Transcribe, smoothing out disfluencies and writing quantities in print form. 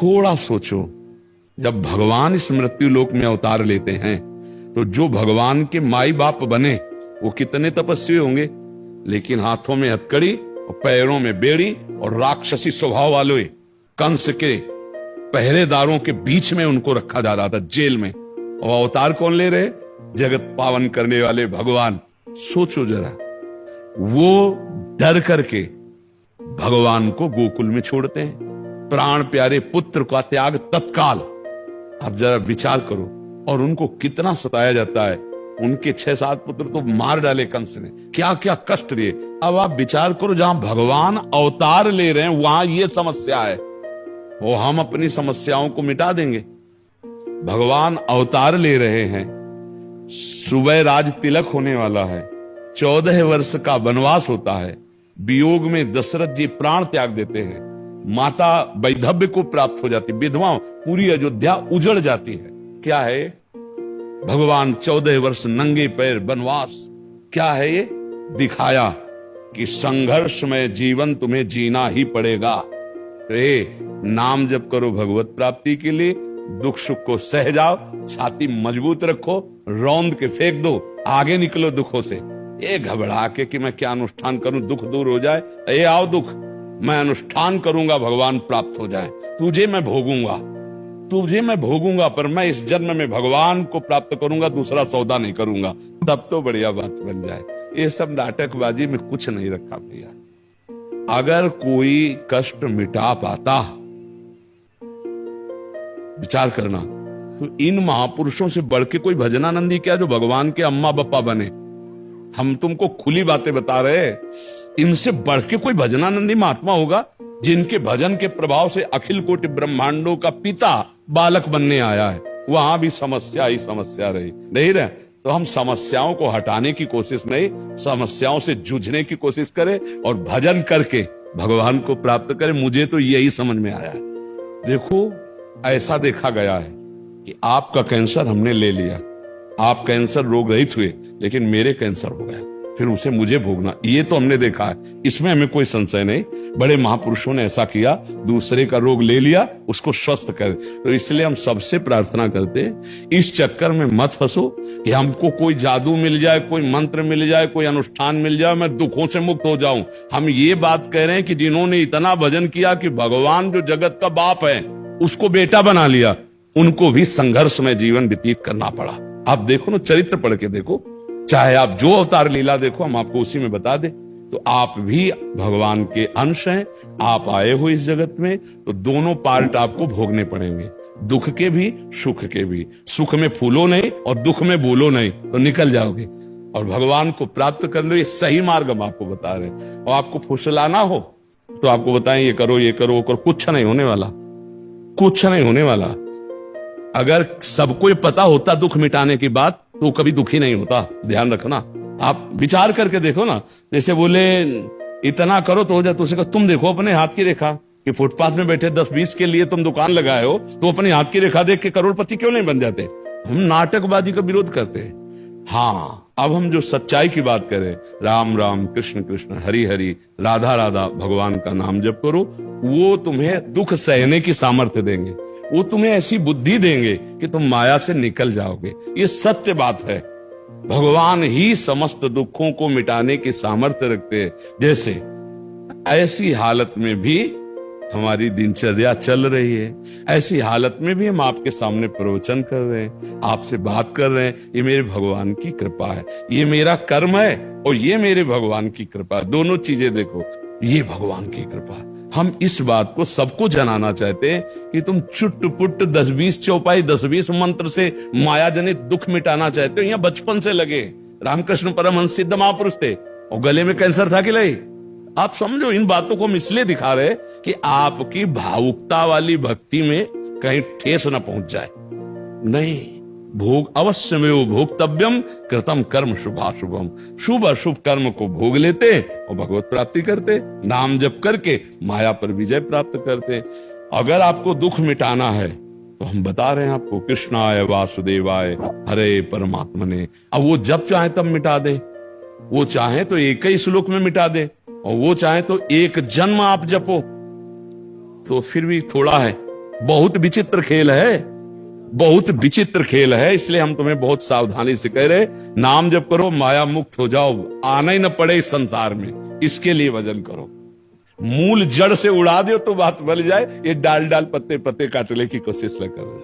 थोड़ा सोचो, जब भगवान इस मृत्यु लोक में अवतार लेते हैं तो जो भगवान के माई बाप बने वो कितने तपस्वी होंगे, लेकिन हाथों में हथकड़ी और पैरों में बेड़ी और राक्षसी स्वभाव वाले कंस के पहरेदारों के बीच में उनको रखा जा रहा था जेल में। और अवतार कौन ले रहे? जगत पावन करने वाले भगवान। सोचो जरा, वो डर करके भगवान को गोकुल में छोड़ते हैं, प्राण प्यारे पुत्र का त्याग तत्काल। आप जरा विचार करो, और उनको कितना सताया जाता है। उनके 6-7 पुत्र तो मार डाले कंस ने, क्या क्या कष्ट दिए। अब आप विचार करो, जहां भगवान अवतार ले रहे हैं वहां ये समस्या है, वो हम अपनी समस्याओं को मिटा देंगे। भगवान अवतार ले रहे हैं, सुबह राज तिलक होने वाला है, 14 वर्ष का वनवास होता है, वियोग में दशरथ जी प्राण त्याग देते हैं, माता वैधव्य को प्राप्त हो जाती, विधवा पूरी अयोध्या उजड़ जाती है। क्या है? भगवान 14 वर्ष नंगे पैर वनवास। क्या है ये? दिखाया कि संघर्ष में जीवन तुम्हें जीना ही पड़ेगा। तो नाम जप करो भगवत प्राप्ति के लिए, दुख सुख को सह जाओ, छाती मजबूत रखो, रौंद के फेंक दो, आगे निकलो दुखों से। ये घबरा के कि मैं क्या अनुष्ठान करूं दुख दूर हो जाए, ये आओ दुख, मैं अनुष्ठान करूंगा भगवान प्राप्त हो जाए, तुझे मैं भोगूंगा, तुझे मैं भोगूंगा, पर मैं इस जन्म में भगवान को प्राप्त करूंगा, दूसरा सौदा नहीं करूंगा, तब तो बढ़िया बात बन जाए। ये सब नाटकबाजी में कुछ नहीं रखा भैया। अगर कोई कष्ट मिटा पाता, विचार करना, तो इन महापुरुषों से बढ़ के कोई भजनानंदी क्या, जो भगवान के अम्मा बप्पा बने। हम तुमको खुली बातें बता रहे, इनसे बढ़ के कोई भजनानंदी महात्मा होगा जिनके भजन के प्रभाव से अखिल कोटि ब्रह्मांडों का पिता बालक बनने आया है। वहां भी समस्या ही समस्या रही नहीं रहे। तो हम समस्याओं को हटाने की कोशिश नहीं, समस्याओं से जूझने की कोशिश करें और भजन करके भगवान को प्राप्त करें। मुझे तो यही समझ में आया है। देखो, ऐसा देखा गया है कि आपका कैंसर हमने ले लिया, आप कैंसर रोग रहित हुए, लेकिन मेरे कैंसर हो गया, फिर उसे मुझे भोगना, ये तो हमने देखा है, इसमें हमें कोई संशय नहीं। बड़े महापुरुषों ने ऐसा किया, दूसरे का रोग ले लिया, उसको स्वस्थ कर। तो इसलिए हम सबसे प्रार्थना करते हैं, इस चक्कर में मत फंसो कि हमको कोई जादू मिल जाए, कोई मंत्र मिल जाए, कोई अनुष्ठान मिल जाए, मैं दुखों से मुक्त हो जाऊं। हम ये बात कह रहे हैं कि जिन्होंने इतना भजन किया कि भगवान जो जगत का बाप है उसको बेटा बना लिया, उनको भी संघर्ष में जीवन व्यतीत करना पड़ा। आप देखो ना, चरित्र पढ़ के देखो, चाहे आप जो अवतार लीला देखो, हम आपको उसी में बता दे। तो आप भी भगवान के अंश हैं, आप आए हो इस जगत में, तो दोनों पार्ट आपको भोगने पड़ेंगे, दुख के भी सुख के भी। सुख में फूलो नहीं और दुख में बोलो नहीं, तो निकल जाओगे और भगवान को प्राप्त कर लो। ये सही मार्ग हम आपको बता रहे हैं। और आपको फुसलाना हो तो आपको बताएं, ये करो ये करो वो करो, कुछ नहीं होने वाला, कुछ नहीं होने वाला। अगर सबको ये पता होता दुख मिटाने की बात, तो कभी दुखी नहीं होता। ध्यान रखना, आप विचार करके देखो ना। जैसे बोले इतना करो तो हो जाए, तो उसे कहो तुम देखो अपने हाथ की रेखा, कि फुटपाथ में बैठे 10-20 के लिए तुम दुकान लगाए हो, तो अपने हाथ की रेखा देख के करोड़पति क्यों नहीं बन जाते? हम नाटकबाजी का विरोध करते हैं। हाँ, अब हम जो सच्चाई की बात करें, राम राम कृष्ण कृष्ण हरि हरि राधा राधा, भगवान का नाम जप करो, वो तुम्हें दुख सहने की सामर्थ्य देंगे, वो तुम्हें ऐसी बुद्धि देंगे कि तुम माया से निकल जाओगे। ये सत्य बात है। भगवान ही समस्त दुखों को मिटाने की सामर्थ्य रखते हैं। जैसे ऐसी हालत में भी हमारी दिनचर्या चल रही है, ऐसी हालत में भी हम आपके सामने प्रवचन कर रहे हैं, आपसे बात कर रहे हैं, ये मेरे भगवान की कृपा है, ये मेरा कर्म है और ये मेरे भगवान की कृपा है। दोनों चीजें देखो, ये भगवान की कृपा है। हम इस बात को सबको जनाना चाहते हैं कि तुम चुट-पुट 10-20 चौपाई 10-20 मंत्र से माया जनित दुख मिटाना चाहते हो। यहाँ बचपन से लगे रामकृष्ण परमहंस सिद्ध महापुरुष थे और गले में कैंसर था कि नहीं? आप समझो, इन बातों को हम इसलिए दिखा रहे कि आपकी भावुकता वाली भक्ति में कहीं ठेस न पहुंच जाए। नहीं, भोग अवश्य में वो भोक्तव्यम कृतम कर्म शुभाशुभम, शुभ अशुभ कर्म को भोग लेते और भगवत प्राप्ति करते, नाम जप करके माया पर विजय प्राप्त करते। अगर आपको दुख मिटाना है तो हम बता रहे हैं आपको, कृष्णाय वासुदेवाय हरे परमात्मने। अब वो जब चाहे तब मिटा दे, वो चाहे तो एक ही श्लोक में मिटा दे, और वो चाहे तो एक जन्म आप जपो, तो फिर भी थोड़ा है। बहुत विचित्र खेल है, बहुत विचित्र खेल है। इसलिए हम तुम्हें बहुत सावधानी से कह रहे, नाम जप करो, माया मुक्त हो जाओ, आना ही न पड़े इस संसार में, इसके लिए भजन करो। मूल जड़ से उड़ा दो तो बात बन जाए, ये डाल डाल पत्ते पत्ते काटने की कोशिश न करो।